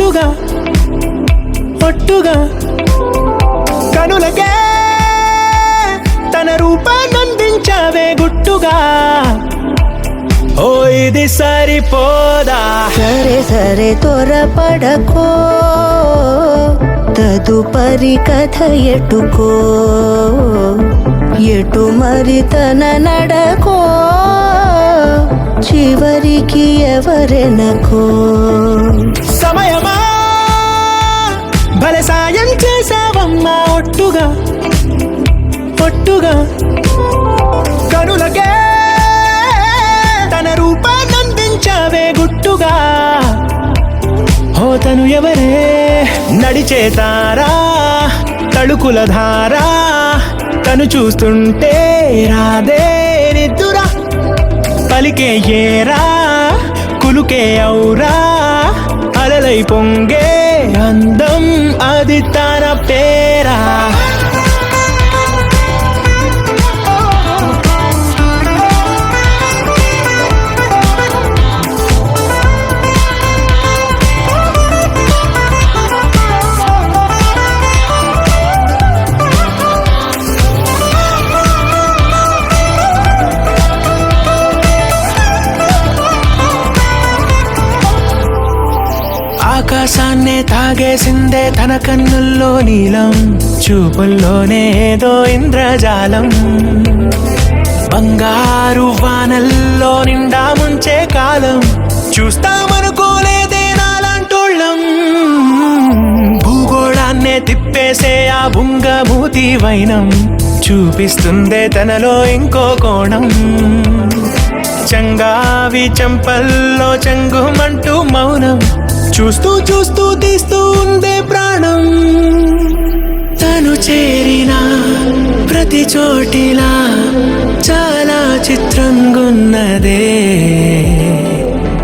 ఒట్టుగా ఒట్టుగా కనులకే తన రూపాన్నందించావే గుట్టుగా. ఓ ఇది సరిపోదా? సరే సరే త్వరపడకో, తదుపరి కథ ఎటుకో, ఎటు మరి తన నడకో, చివరికి ఎవరెనకో. సమయమా భలే సాయం చేసావమ్మా ఒట్టుగా ఒట్టుగా కనులకే తన రూపాన్నందించావే గుట్టుగా. ఓ తను ఎవరే నడిచే తారా తళుకుల ధారా, తను చూస్తుంటే రాదే నిద్దురా, పలికే ఏరా కులుకే ఔరా, అలలై పొంగే అందం అది తన పేరా. ఆకాశాన్నే తాగేసిందే తన కన్నుల్లో నీలం, చూపుల్లోనే ఏదో ఇంద్రజాలం, బంగారు వానల్లో నిండా ముంచే కాలం, చూస్తామనుకోలేదే నాలాంటోళ్ళం. భూగోళాన్నే తిప్పేసే ఆ బుంగమూతి వైనం, చూపిస్తుందే తనలో ఇంకో కోణం, చంగావి చంపల్లో చంగుమంటూ మౌనం, చూస్తూ చూస్తూ తీస్తూ ఉందే ప్రాణం. తను చేరిన ప్రతి చోటిలా చాలా చిత్రంగున్నదే,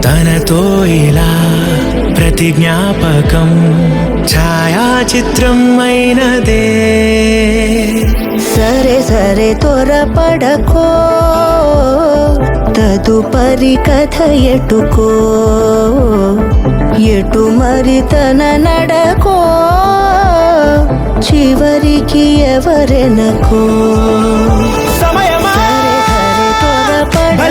తనతో ఇలా ప్రతి జ్ఞాపకం ఛాయాచిత్రం అయినదే. సరే సరే త్వరపడకో, తదుపరి కథ ఎటుకో, ఎటు మరి తన నడకో, చివరికి ఎవరెనకో. సమయమా సరే సరే త్వరపడకో.